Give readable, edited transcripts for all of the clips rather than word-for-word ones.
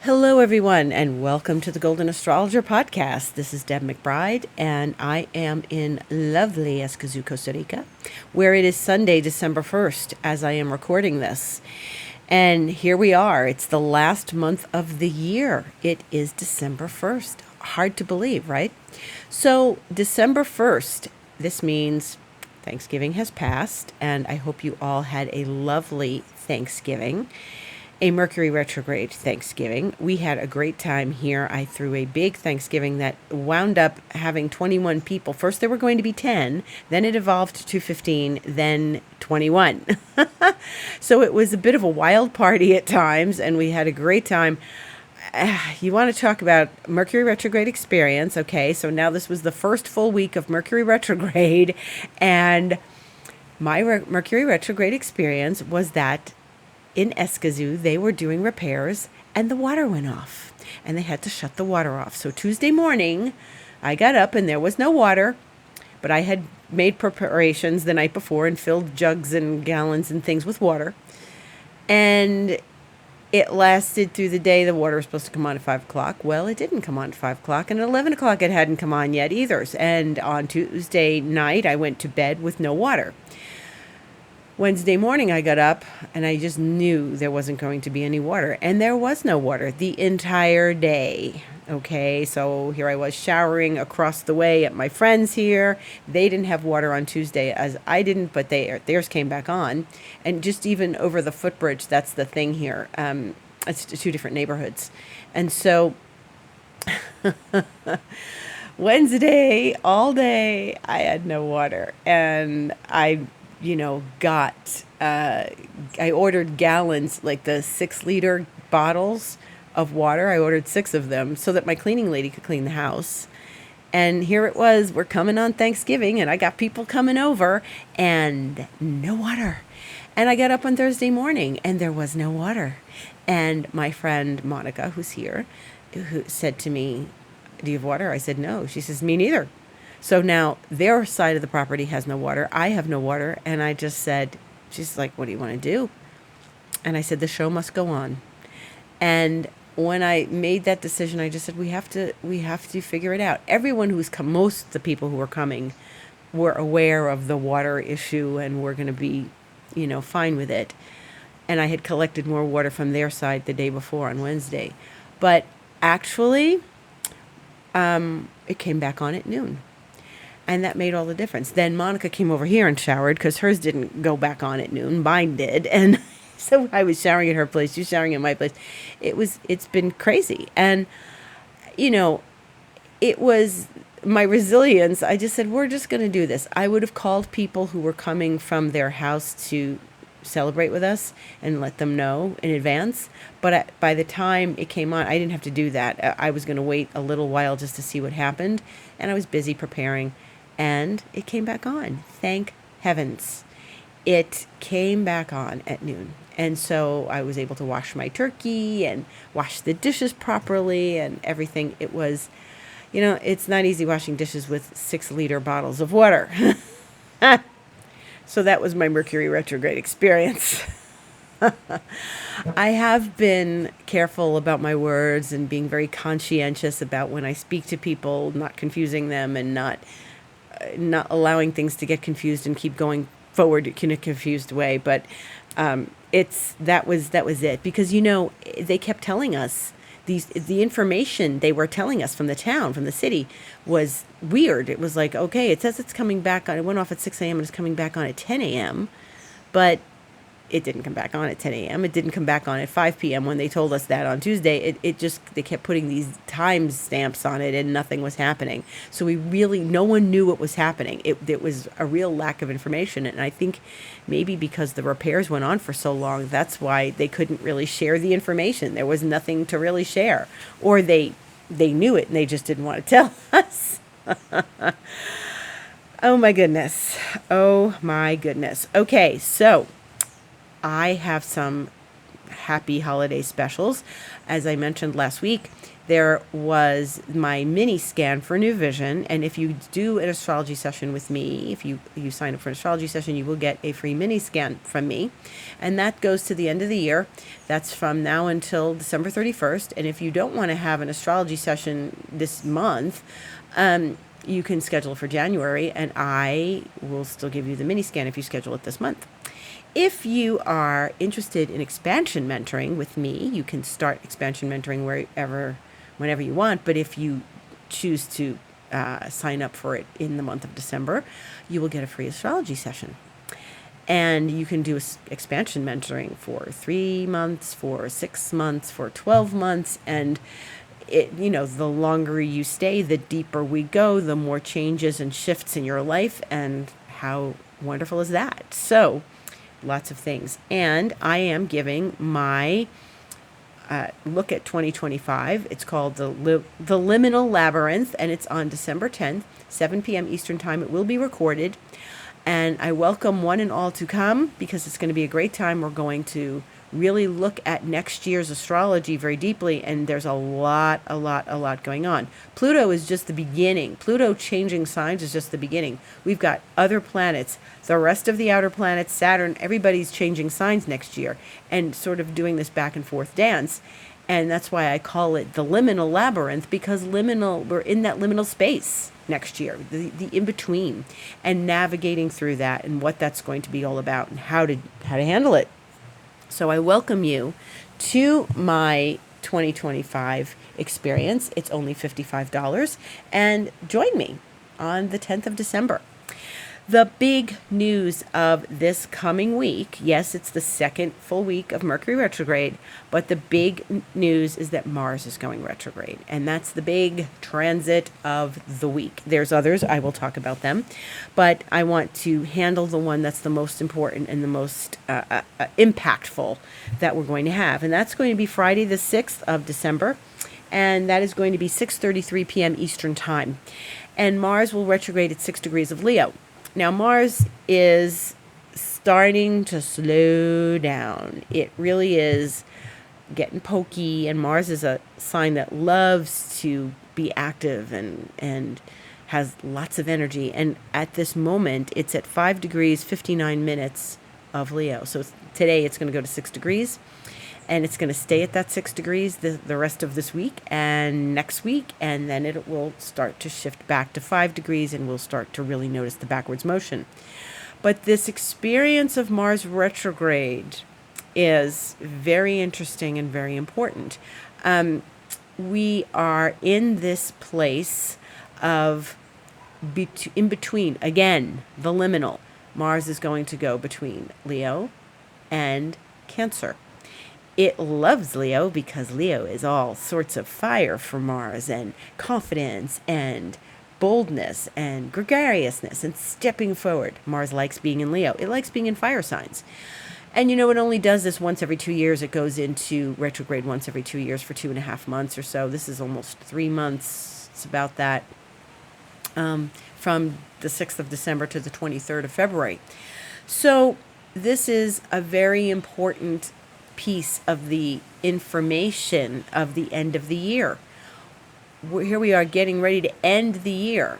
Hello, everyone, and welcome to the Golden Astrologer Podcast. This is Deb McBride, and I am in lovely Escazú, Costa Rica, where it is Sunday, December 1st, as I am recording this. And here we are. It's the last month of the year. It is December 1st. Hard to believe, right? So, December 1st, this means Thanksgiving has passed, and I hope you all had a lovely Thanksgiving. A Mercury retrograde Thanksgiving. We had a great time here. I threw a big Thanksgiving that wound up having 21 people. First there were going to be 10, then it evolved to 15, then 21. So it was a bit of a wild party at times, and we had a great time. You want to talk about Mercury retrograde experience. Okay, so now this was the first full week of Mercury retrograde, and my Mercury retrograde experience was that in Escazú, they were doing repairs and the water went off and they had to shut the water off. So Tuesday morning, I got up and there was no water, but I had made preparations the night before and filled jugs and gallons and things with water. And it lasted through the day. The water was supposed to come on at 5 o'clock. Well, it didn't come on at 5 o'clock, and at 11 o'clock it hadn't come on yet either. And on Tuesday night, I went to bed with no water. Wednesday morning, I got up and I just knew there wasn't going to be any water. And there was no water the entire day. Okay, so here I was showering across the way at my friends here. They didn't have water on Tuesday as I didn't, but theirs came back on. And just even over the footbridge, that's the thing here. It's two different neighborhoods. And so Wednesday, all day, I had no water. And I I ordered gallons, like the 6-liter bottles of water. I ordered 6 of them so that my cleaning lady could clean the house. And here it was, we're coming on Thanksgiving and I got people coming over and no water. And I got up on Thursday morning and there was no water. And my friend Monica, who's here, who said to me, "Do you have water?" I said, "No." She says, "Me neither." So now their side of the property has no water. I have no water. And I just said, she's like, "What do you want to do?" And I said, "The show must go on." And when I made that decision, I just said, we have to figure it out. Everyone who's come, most of the people who were coming were aware of the water issue and were going to be, fine with it. And I had collected more water from their side the day before on Wednesday. But actually, it came back on at noon. And that made all the difference. Then Monica came over here and showered because hers didn't go back on at noon. Mine did. And so I was showering at her place. She's showering at my place. It's been crazy. And, it was my resilience. I just said, we're just going to do this. I would have called people who were coming from their house to celebrate with us and let them know in advance. But by the time it came on, I didn't have to do that. I was going to wait a little while just to see what happened. And I was busy preparing. And it came back on. Thank heavens. It came back on at noon. And so I was able to wash my turkey and wash the dishes properly and everything. It was, it's not easy washing dishes with 6-liter bottles of water. So that was my Mercury retrograde experience. I have been careful about my words and being very conscientious about when I speak to people, not confusing them and not allowing things to get confused and keep going forward in a confused way. But that was it, because they kept telling us the information they were telling us from the town, from the city, was weird. It was like, okay, it says it's coming back on. It went off at 6 a.m. and it's coming back on at 10 a.m. But it didn't come back on at 10 a.m. It didn't come back on at 5 p.m. when they told us that on Tuesday. They kept putting these time stamps on it and nothing was happening. So no one knew what was happening. It was a real lack of information. And I think maybe because the repairs went on for so long, that's why they couldn't really share the information. There was nothing to really share. Or they knew it and they just didn't want to tell us. Oh my goodness. Okay, so I have some happy holiday specials. As I mentioned last week, there was my mini scan for New Vision. And if you do an astrology session with me, if you sign up for an astrology session, you will get a free mini scan from me. And that goes to the end of the year. That's from now until December 31st. And if you don't want to have an astrology session this month, you can schedule for January, and I will still give you the mini scan if you schedule it this month. If you are interested in expansion mentoring with me, you can start expansion mentoring whenever you want. But if you choose to sign up for it in the month of December, you will get a free astrology session. And you can do expansion mentoring for 3 months, for 6 months, for 12 months. And the longer you stay, the deeper we go, the more changes and shifts in your life. And how wonderful is that? So lots of things. And I am giving my look at 2025. It's called the Liminal Labyrinth, and it's on December 10th, 7 p.m. Eastern Time. It will be recorded. And I welcome one and all to come, because it's going to be a great time. We're going to really look at next year's astrology very deeply, and there's a lot going on. Pluto is just the beginning. Pluto changing signs is just the beginning. We've got other planets, the rest of the outer planets, Saturn, everybody's changing signs next year and sort of doing this back and forth dance. And that's why I call it the Liminal Labyrinth, because we're in that liminal space next year, the in-between, and navigating through that and what that's going to be all about and how to handle it. So I welcome you to my 2025 experience. It's only $55, and join me on the 10th of December. The big news of this coming week, yes, it's the second full week of Mercury retrograde, but the big news is that Mars is going retrograde, and that's the big transit of the week. There's others, I will talk about them, but I want to handle the one that's the most important and the most impactful that we're going to have, and that's going to be Friday the 6th of December, and that is going to be 6:33 p.m. Eastern Time, and Mars will retrograde at 6 degrees of Leo. Now, Mars is starting to slow down. It really is getting pokey, and Mars is a sign that loves to be active and has lots of energy. And at this moment, it's at 5 degrees, 59 minutes of Leo. So today it's going to go to 6 degrees, and it's going to stay at that 6 degrees the rest of this week and next week, and then it will start to shift back to 5 degrees, and we'll start to really notice the backwards motion. But this experience of Mars retrograde is very interesting and very important. We are in this place of in between, again, the liminal. Mars is going to go between Leo and Cancer. It loves Leo because Leo is all sorts of fire for Mars, and confidence and boldness and gregariousness and stepping forward. Mars likes being in Leo. It likes being in fire signs. And it only does this once every 2 years. It goes into retrograde once every 2 years for 2.5 months or so. This is almost 3 months. It's about that, from the 6th of December to the 23rd of February. So this is a very important piece of the information of the end of the year. Here we are getting ready to end the year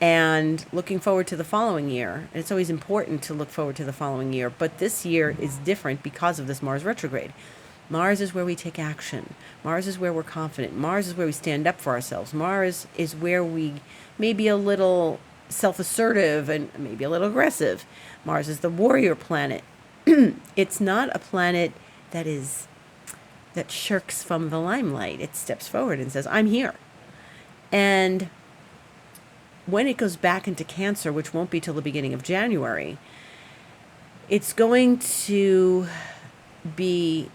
and looking forward to the following year. And it's always important to look forward to the following year, but this year is different because of this Mars retrograde. Mars is where we take action. Mars is where we're confident. Mars is where we stand up for ourselves. Mars is where we may be a little self-assertive and maybe a little aggressive. Mars is the warrior planet. It's not a planet that shirks from the limelight. It steps forward and says, I'm here. And when it goes back into Cancer, which won't be till the beginning of January, it's going to be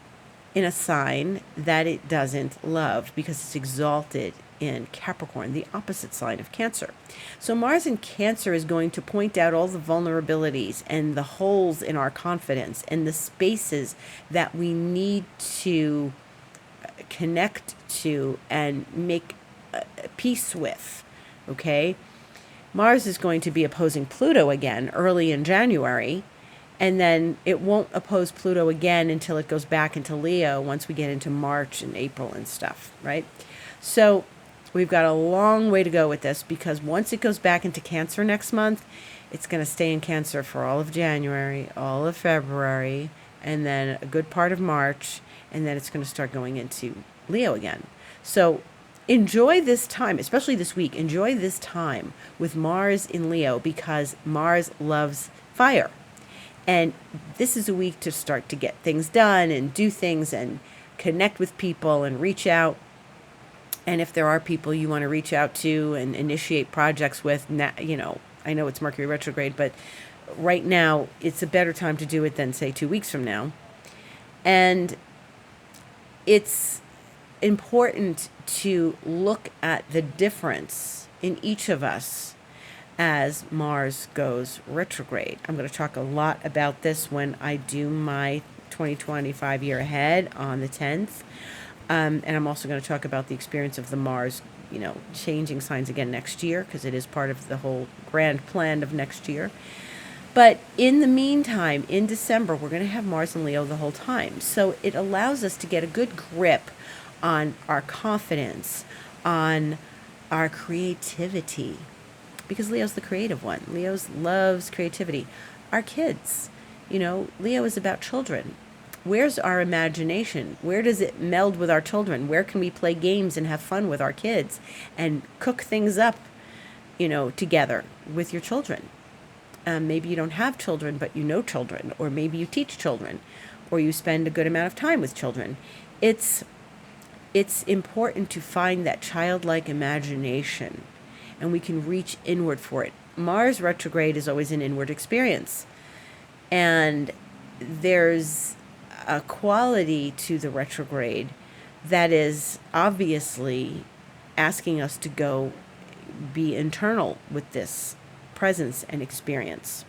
in a sign that it doesn't love, because it's exalted in Capricorn, the opposite sign of Cancer. So Mars in Cancer is going to point out all the vulnerabilities and the holes in our confidence and the spaces that we need to connect to and make peace with, okay? Mars is going to be opposing Pluto again early in January, And then it won't oppose Pluto again until it goes back into Leo once we get into March and April and stuff, right? So we've got a long way to go with this, because once it goes back into Cancer next month, it's going to stay in Cancer for all of January, all of February, and then a good part of March, and then it's going to start going into Leo again. So enjoy this time, especially this week. Enjoy this time with Mars in Leo, because Mars loves fire. And this is a week to start to get things done and do things and connect with people and reach out. And if there are people you want to reach out to and initiate projects with, I know it's Mercury retrograde, but right now it's a better time to do it than, say, 2 weeks from now. And it's important to look at the difference in each of us as Mars goes retrograde. I'm going to talk a lot about this when I do my 2025 year ahead on the 10th. And I'm also going to talk about the experience of the Mars, changing signs again next year, because it is part of the whole grand plan of next year. But in the meantime, in December, we're going to have Mars and Leo the whole time. So it allows us to get a good grip on our confidence, on our creativity, because Leo's the creative one. Leo loves creativity. Our kids, Leo is about children. Where's our imagination? Where does it meld with our children? Where can we play games and have fun with our kids and cook things up, together with your children? Maybe you don't have children, but you know children, or maybe you teach children, or you spend a good amount of time with children. It's important to find that childlike imagination, and we can reach inward for it. Mars retrograde is always an inward experience. And there's a quality to the retrograde that is obviously asking us to go be internal with this presence and experience.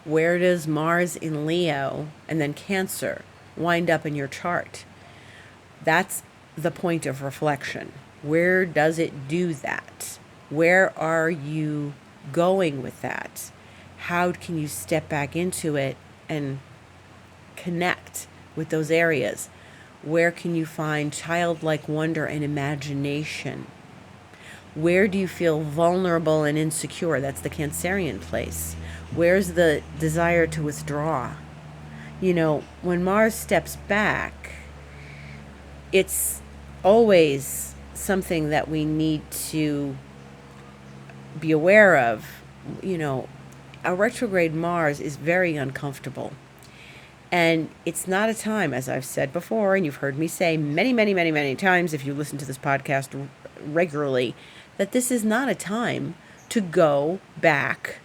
Where does Mars in Leo and then Cancer wind up in your chart? That's the point of reflection. Where does it do that? Where are you going with that? How can you step back into it and connect with those areas? Where can you find childlike wonder and imagination? Where do you feel vulnerable and insecure? That's the Cancerian place. Where's the desire to withdraw? When Mars steps back, it's always something that we need to be aware of. A retrograde Mars is very uncomfortable. And it's not a time, as I've said before, and you've heard me say many, many, many, many times if you listen to this podcast regularly, that this is not a time to go back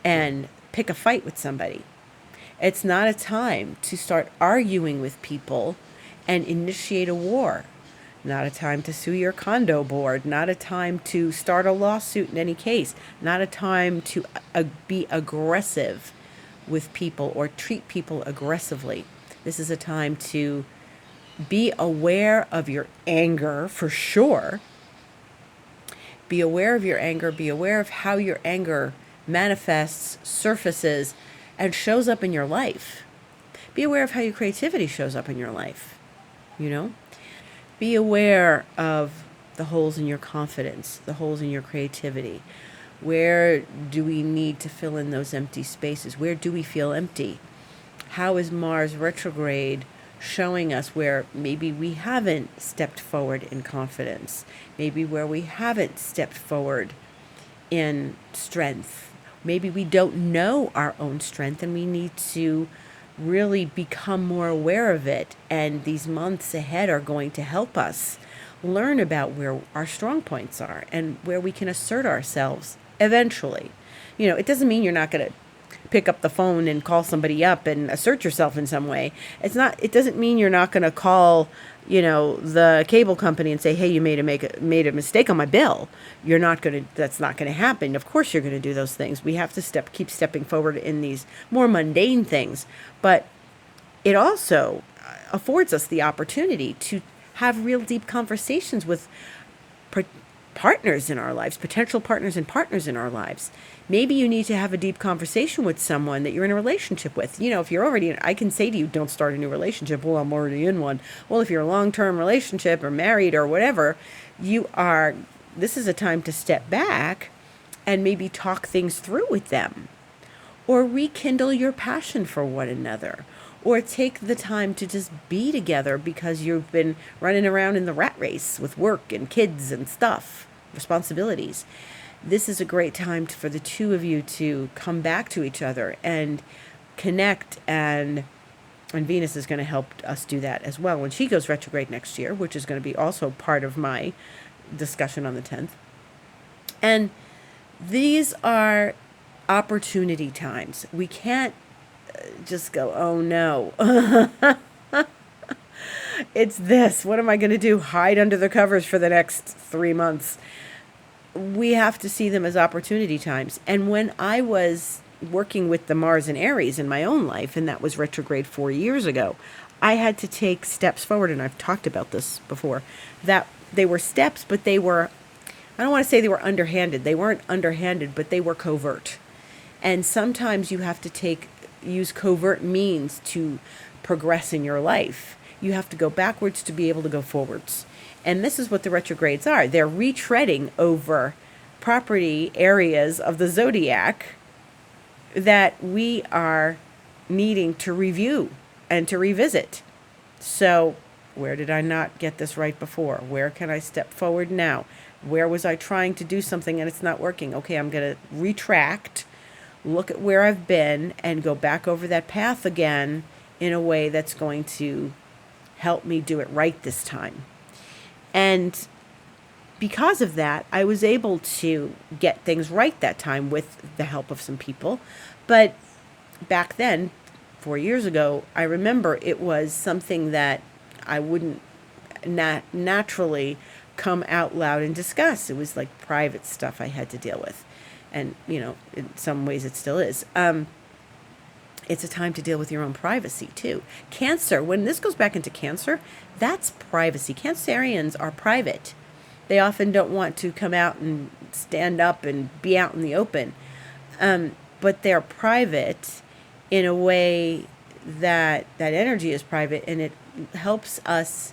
and pick a fight with somebody. It's not a time to start arguing with people and initiate a war. Not a time to sue your condo board. Not a time to start a lawsuit in any case. Not a time to be aggressive with people or treat people aggressively. This is a time to be aware of your anger, for sure. Be aware of your anger. Be aware of how your anger manifests, surfaces, and shows up in your life. Be aware of how your creativity shows up in your life. Be aware of the holes in your confidence, the holes in your creativity. Where do we need to fill in those empty spaces? Where do we feel empty? How is Mars retrograde showing us where maybe we haven't stepped forward in confidence? Maybe where we haven't stepped forward in strength. Maybe we don't know our own strength and we need to really become more aware of it. And these months ahead are going to help us learn about where our strong points are and where we can assert ourselves eventually. It doesn't mean you're not going to pick up the phone and call somebody up and assert yourself in some way. It doesn't mean you're not going to call, the cable company and say, hey, you made a mistake on my bill. That's not going to happen. Of course you're going to do those things. We have to keep stepping forward in these more mundane things. But it also affords us the opportunity to have real deep conversations with partners in our lives, potential partners and partners in our lives. Maybe you need to have a deep conversation with someone that you're in a relationship with. If you're already I can say to you, don't start a new relationship. Well, I'm already in one. Well, if you're a long-term relationship or married or whatever, this is a time to step back and maybe talk things through with them, or rekindle your passion for one another, or take the time to just be together because you've been running around in the rat race with work and kids and stuff, responsibilities. This is a great time for the two of you to come back to each other and connect, and Venus is going to help us do that as well when she goes retrograde next year, which is going to be also part of my discussion on the 10th. And these are opportunity times. We can't just go, oh no, it's this. What am I going to do? Hide under the covers for the next 3 months? We have to see them as opportunity times. And when I was working with the Mars and Aries in my own life, and that was retrograde 4 years ago, I had to take steps forward, and I've talked about this before, that they were steps, but they were, I don't want to say they were underhanded. They weren't underhanded, but they were covert. And sometimes you have to use covert means to progress in your life. You have to go backwards to be able to go forwards. And this is what the retrogrades are. They're retreading over property areas of the zodiac that we are needing to review and to revisit. So, where did I not get this right before? Where can I step forward now? Where was I trying to do something and it's not working? Okay, I'm going to retract, look at where I've been, and go back over that path again in a way that's going to help me do it right this time. And because of that, I was able to get things right that time with the help of some people. But back then, 4 years ago, I remember it was something that I wouldn't naturally come out loud and discuss. It was like private stuff I had to deal with. And, in some ways it still is. It's a time to deal with your own privacy, too. Cancer, when this goes back into Cancer, that's privacy. Cancerians are private. They often don't want to come out and stand up and be out in the open. But they're private in a way that energy is private, and it helps us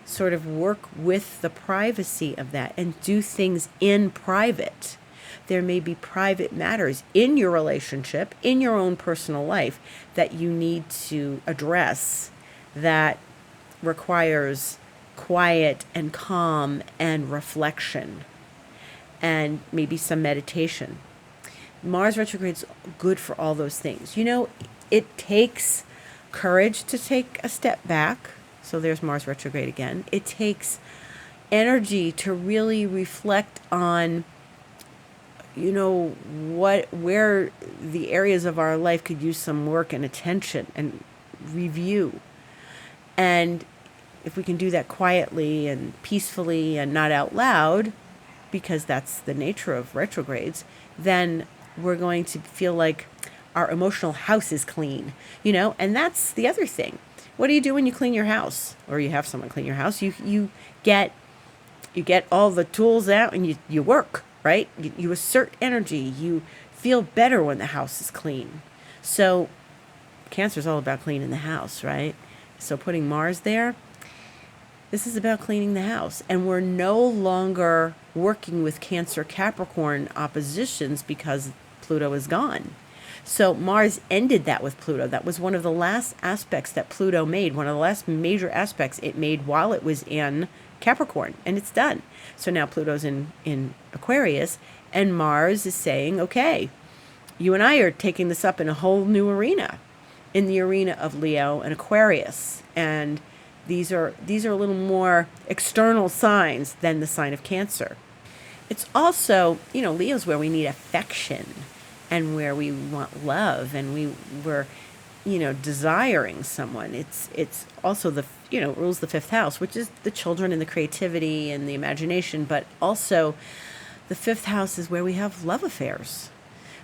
sort of work with the privacy of that and do things in private. There may be private matters in your relationship, in your own personal life, that you need to address that requires quiet and calm and reflection and maybe some meditation. Mars retrograde's good for all those things. It takes courage to take a step back. So there's Mars retrograde again. It takes energy to really reflect on where the areas of our life could use some work and attention and review. And if we can do that quietly and peacefully and not out loud, because that's the nature of retrogrades, then we're going to feel like our emotional house is clean, and that's the other thing. What do you do when you clean your house, or you have someone clean your house? You get all the tools out and you work. Right? You assert energy. You feel better when the house is clean. So Cancer is all about cleaning the house, right? So putting Mars there, this is about cleaning the house. And we're no longer working with Cancer Capricorn oppositions because Pluto is gone. So Mars ended that with Pluto. That was one of the last aspects that Pluto made, one of the last major aspects it made while it was in Capricorn, and it's done. So now Pluto's in Aquarius, and Mars is saying, okay, you and I are taking this up in a whole new arena, in the arena of Leo and Aquarius. And these are a little more external signs than the sign of Cancer. It's also, Leo's where we need affection and where we want love, and we're desiring someone. It's also it rules the fifth house, which is the children and the creativity and the imagination, but also the fifth house is where we have love affairs.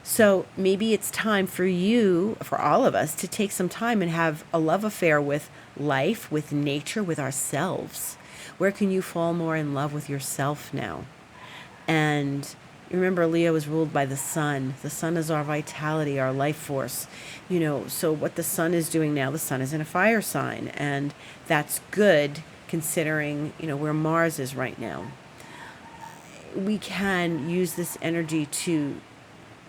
So maybe it's time for all of us, to take some time and have a love affair with life, with nature, with ourselves. Where can you fall more in love with yourself now? And remember, Leo is ruled by the sun. The sun is our vitality, our life force. So what the sun is doing now, the sun is in a fire sign, and that's good considering, where Mars is right now. We can use this energy to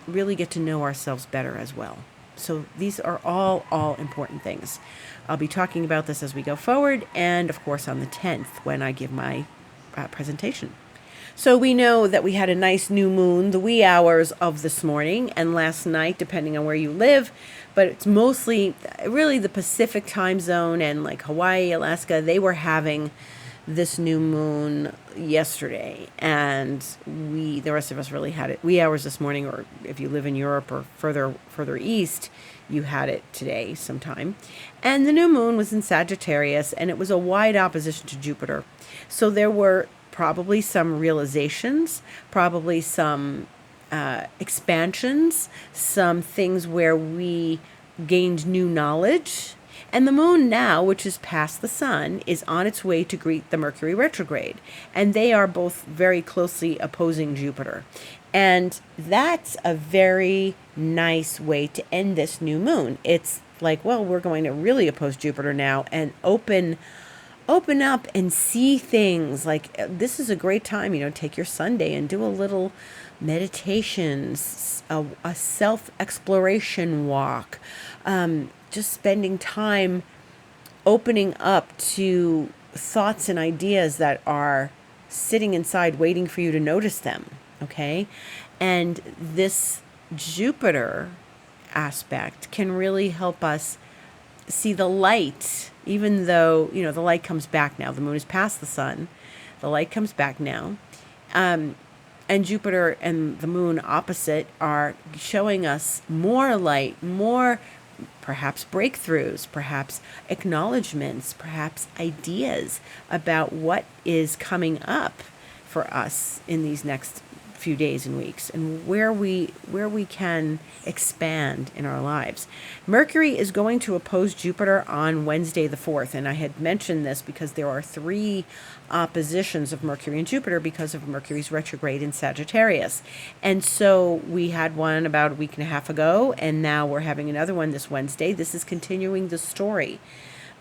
really get to know ourselves better as well. So these are all important things. I'll be talking about this as we go forward, and of course on the 10th when I give my presentation. So we know that we had a nice new moon the wee hours of this morning and last night, depending on where you live. But it's mostly really the Pacific time zone, and like Hawaii, Alaska, they were having this new moon yesterday. And the rest of us really had it wee hours this morning, or if you live in Europe or further east, you had it today sometime. And the new moon was in Sagittarius, and it was a wide opposition to Jupiter. So there were probably some realizations, probably some expansions, some things where we gained new knowledge. And the moon now, which is past the sun, is on its way to greet the Mercury retrograde. And they are both very closely opposing Jupiter. And that's a very nice way to end this new moon. It's like, well, we're going to really oppose Jupiter now and open up and see things. Like, this is a great time, take your Sunday and do a little meditation, a self-exploration walk, just spending time opening up to thoughts and ideas that are sitting inside waiting for you to notice them, okay? And this Jupiter aspect can really help us see the light, even though, the light comes back now. The moon is past the sun. The light comes back now. And Jupiter and the moon opposite are showing us more light, more perhaps breakthroughs, perhaps acknowledgments, perhaps ideas about what is coming up for us in these next few days and weeks, and where we can expand in our lives. Mercury is going to oppose Jupiter on Wednesday the 4th, and I had mentioned this because there are 3 oppositions of Mercury and Jupiter because of Mercury's retrograde in Sagittarius. And so we had one about a week and a half ago, and now we're having another one this Wednesday. This is continuing the story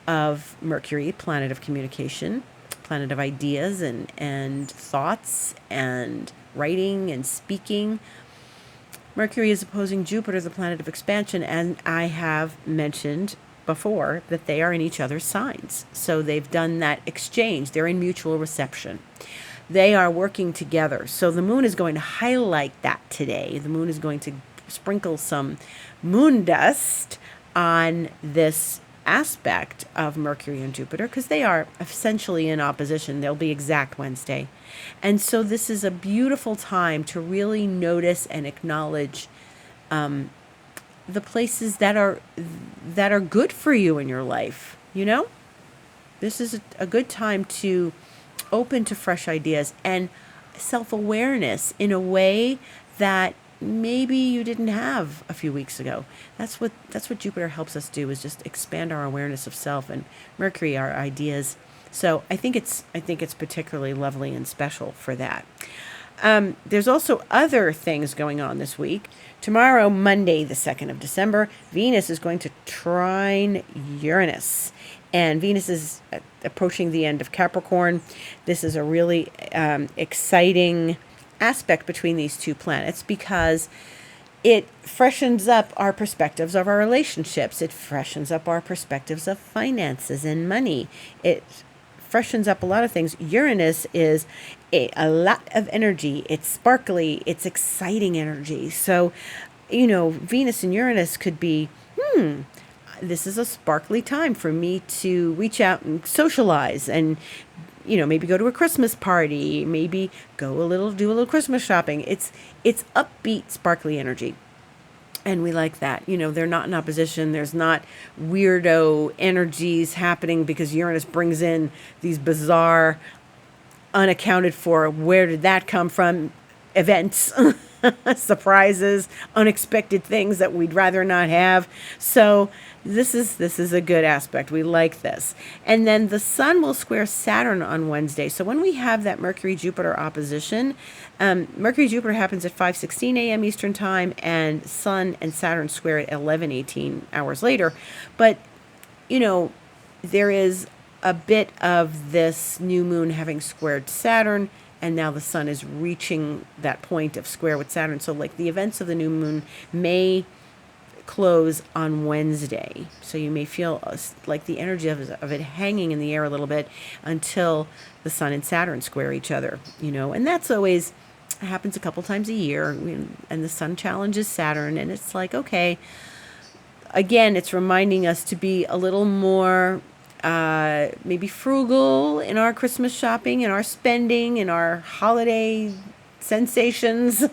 of Mercury, planet of communication, planet of ideas and thoughts and writing and speaking. Mercury is opposing Jupiter, the planet of expansion, and I have mentioned before that they are in each other's signs. So they've done that exchange. They're in mutual reception. They are working together. So the moon is going to highlight that today. The moon is going to sprinkle some moon dust on this aspect of Mercury and Jupiter, because they are essentially in opposition. They'll be exact Wednesday. And so this is a beautiful time to really notice and acknowledge the places that are good for you in your life. This is a good time to open to fresh ideas and self-awareness in a way that maybe you didn't have a few weeks ago. That's what Jupiter helps us do, is just expand our awareness of self, and Mercury, our ideas. So I think it's particularly lovely and special for that. There's also other things going on this week. Tomorrow, Monday, the 2nd of December, Venus is going to trine Uranus. And Venus is approaching the end of Capricorn. This is a really exciting aspect between these 2 planets, because it freshens up our perspectives of our relationships. It freshens up our perspectives of finances and money. It freshens up a lot of things. Uranus is a lot of energy. It's sparkly. It's exciting energy. So, Venus and Uranus could be, this is a sparkly time for me to reach out and socialize and, maybe go to a Christmas party, maybe do a little Christmas shopping. It's upbeat, sparkly energy. And we like that. They're not in opposition. There's not weirdo energies happening because Uranus brings in these bizarre, unaccounted for, where did that come from, events, surprises, unexpected things that we'd rather not have. So this is a good aspect. We like this. And then the sun will square Saturn on Wednesday. So when we have that Mercury-Jupiter opposition, Mercury-Jupiter happens at 5:16 a.m. Eastern Time, and Sun and Saturn square at 11:18 hours later. But, there is a bit of this new moon having squared Saturn, and now the sun is reaching that point of square with Saturn. So like the events of the new moon may close on Wednesday. So you may feel like the energy of it hanging in the air a little bit until the sun and Saturn square each other, and that's always happens a couple times a year. And the sun challenges Saturn, and it's like, okay, again, it's reminding us to be a little more maybe frugal in our Christmas shopping, in our spending, in our holiday sensations.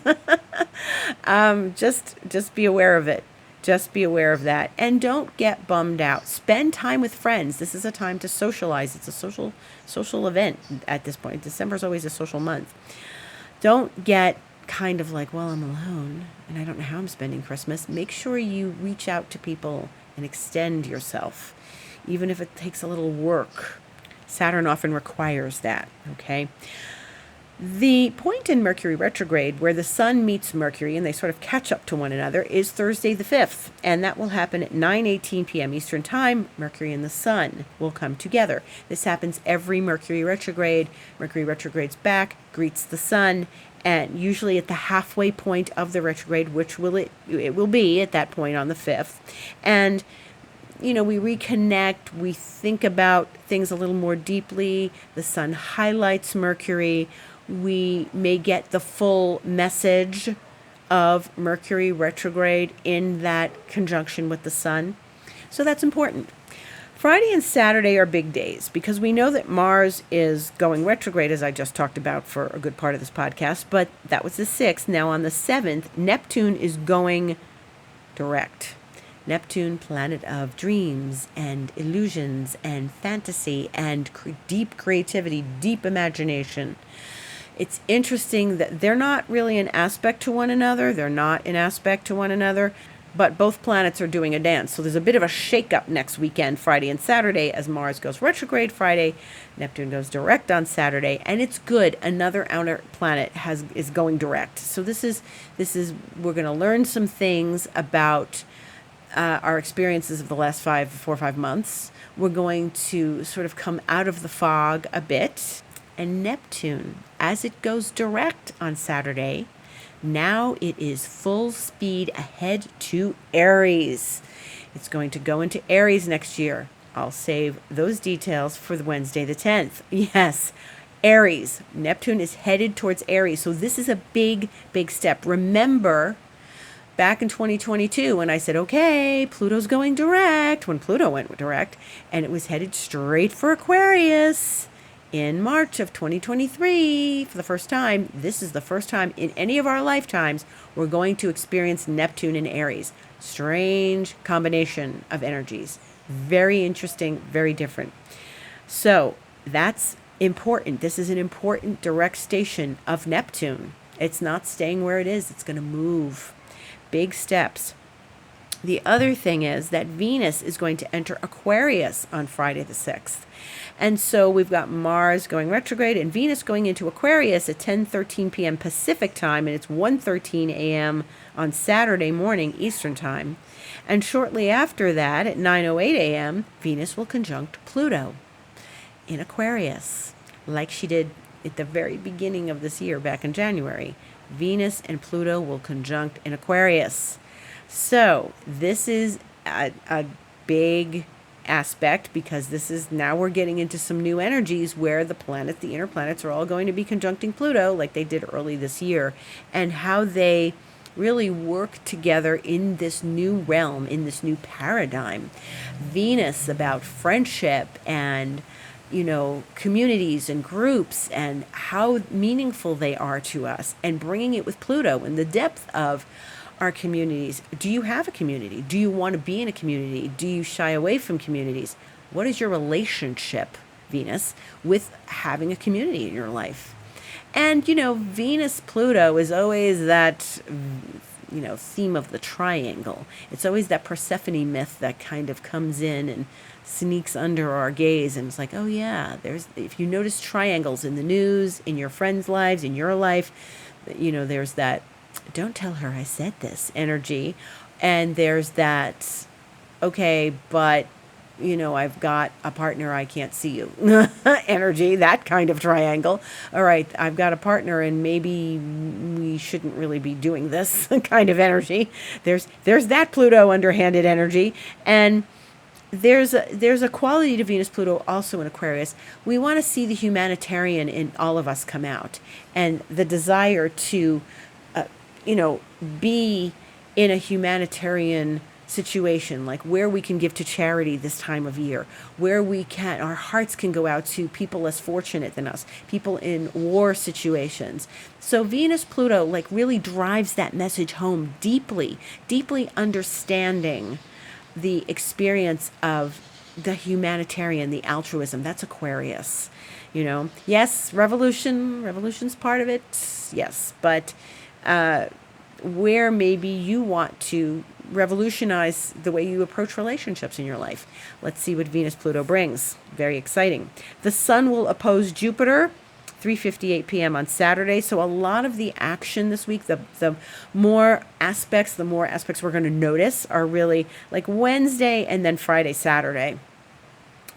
Just be aware of it. Just be aware of that. And don't get bummed out. Spend time with friends. This is a time to socialize. It's a social event at this point. December is always a social month. Don't get kind of like, well, I'm alone and I don't know how I'm spending Christmas. Make sure you reach out to people and extend yourself, even if it takes a little work. Saturn often requires that, okay? The point in Mercury retrograde where the sun meets Mercury and they sort of catch up to one another is Thursday the 5th, and that will happen at 9:18 p.m. Eastern Time. Mercury and the sun will come together. This happens every Mercury retrograde. Mercury retrogrades back, greets the sun, and usually at the halfway point of the retrograde, which it will be at that point on the 5th. And we reconnect, we think about things a little more deeply. The sun highlights Mercury. We may get the full message of Mercury retrograde in that conjunction with the sun. So that's important. Friday and Saturday are big days because we know that Mars is going retrograde, as I just talked about for a good part of this podcast, but that was the 6th. Now on the 7th, Neptune is going direct. Neptune, planet of dreams and illusions and fantasy and deep creativity, deep imagination. It's interesting that they're not really an aspect to one another. They're not an aspect to one another, but both planets are doing a dance. So there's a bit of a shakeup next weekend, Friday and Saturday, as Mars goes retrograde Friday, Neptune goes direct on Saturday, and it's good. Another outer planet is going direct. So this is we're going to learn some things about our experiences of the last 4 or 5 months. We're going to sort of come out of the fog a bit. And Neptune, as it goes direct on Saturday, now it is full speed ahead to Aries. It's going to go into Aries next year. I'll save those details for the Wednesday the 10th. Yes, Aries. Neptune is headed towards Aries. So this is a big, big step. Remember, back in 2022, when I said, okay, Pluto's going direct, when Pluto went direct, and it was headed straight for Aquarius in March of 2023 for the first time. This is the first time in any of our lifetimes we're going to experience Neptune in Aries. Strange combination of energies. Very interesting, very different. So that's important. This is an important direct station of Neptune. It's not staying where it is. It's going to move. Big steps. The other thing is that Venus is going to enter Aquarius on Friday the 6th. And so we've got Mars going retrograde and Venus going into Aquarius at 10:13 p.m. Pacific time, and it's 1:13 a.m. on Saturday morning Eastern time. And shortly after that, at 9:08 a.m., Venus will conjunct Pluto in Aquarius, like she did at the very beginning of this year back in January. Venus and Pluto will conjunct in Aquarius. So this is a big aspect, because this is now we're getting into some new energies where the inner planets are all going to be conjuncting Pluto like they did early this year, and how they really work together in this new realm, in this new paradigm. Venus about friendship and communities and groups and how meaningful they are to us, and bringing it with Pluto and the depth of our communities. Do you have a community? Do you want to be in a community? Do you shy away from communities? What is your relationship, Venus, with having a community in your life? And, Venus Pluto is always that, theme of the triangle. It's always that Persephone myth that kind of comes in and sneaks under our gaze. And it's like, oh, yeah, if you notice triangles in the news, in your friends' lives, in your life, there's that, don't tell her I said this energy. And there's that, okay, but I've got a partner, I can't see you energy, that kind of triangle. All right, I've got a partner and maybe we shouldn't really be doing this kind of energy. There's that Pluto underhanded energy. And there's a quality to Venus Pluto also in Aquarius. We want to see the humanitarian in all of us come out, and the desire to, be in a humanitarian situation, like where we can give to charity this time of year, where our hearts can go out to people less fortunate than us, people in war situations. So Venus Pluto really drives that message home deeply understanding the experience of the humanitarian, the altruism. That's Aquarius. Yes, revolution's part of it. Yes, but where maybe you want to revolutionize the way you approach relationships in your life. Let's see what Venus Pluto brings. Very exciting. The Sun will oppose Jupiter 3:58 p.m. on Saturday. So a lot of the action this week, the more aspects we're going to notice are really like Wednesday and then Friday, Saturday.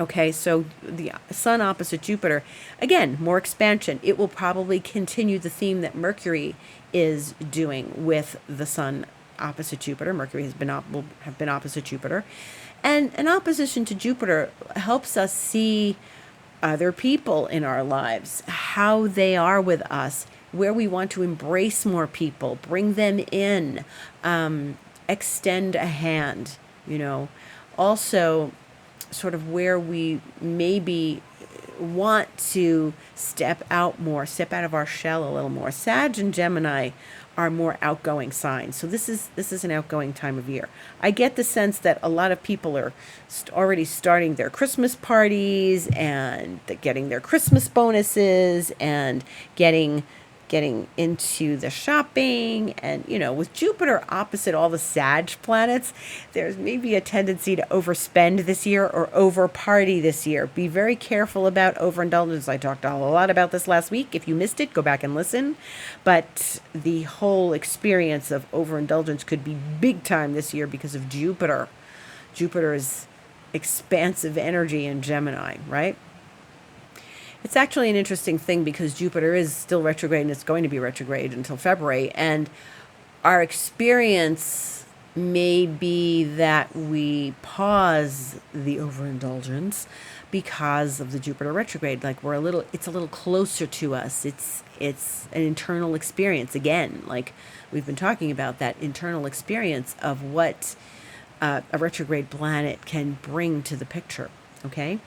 Okay, so the Sun opposite Jupiter, again, more expansion. It will probably continue the theme that Mercury is doing with the Sun opposite Jupiter. Mercury will have been opposite Jupiter. And an opposition to Jupiter helps us see other people in our lives, how they are with us, where we want to embrace more people, bring them in, extend a hand, also sort of where we maybe want to step out of our shell a little more. Sag and Gemini are more outgoing signs. So this is an outgoing time of year. I get the sense that a lot of people are already starting their Christmas parties and getting their Christmas bonuses and getting into the shopping. And, with Jupiter opposite all the Sag planets, there's maybe a tendency to overspend this year or over party this year. Be very careful about overindulgence. I talked a lot about this last week. If you missed it, go back and listen. But the whole experience of overindulgence could be big time this year because of Jupiter. Jupiter's expansive energy in Gemini, right? It's actually an interesting thing because Jupiter is still retrograde and it's going to be retrograde until February. And our experience may be that we pause the overindulgence because of the Jupiter retrograde. Like it's a little closer to us. It's an internal experience. Again, like we've been talking about, that internal experience of what a retrograde planet can bring to the picture. Okay?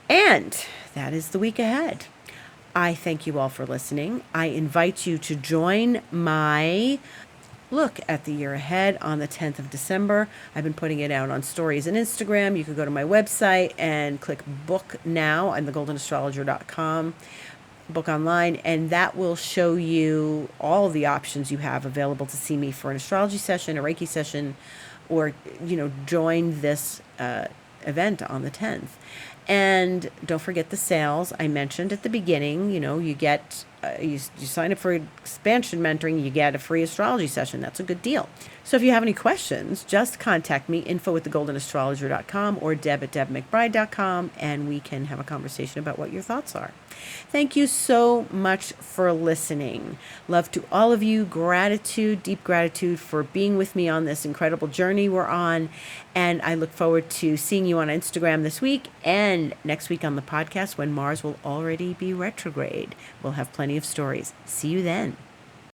And that is the week ahead. I thank you all for listening. I invite you to join my look at the year ahead on the 10th of December. I've been putting it out on stories and Instagram. You can go to my website and click book now on the goldenastrologer.com, book online, and that will show you all of the options you have available to see me for an astrology session, a Reiki session, or, join this event on the 10th. And don't forget the sales I mentioned at the beginning. You get you sign up for expansion mentoring, you get a free astrology session. That's a good deal. So if you have any questions, just contact me, info@thegoldenastrologer.com or deb@debmcbride.com, and we can have a conversation about what your thoughts are. Thank you so much for listening. Love to all of you. Gratitude, deep gratitude for being with me on this incredible journey we're on. And I look forward to seeing you on Instagram this week and next week on the podcast when Mars will already be retrograde. We'll have plenty of stories. See you then.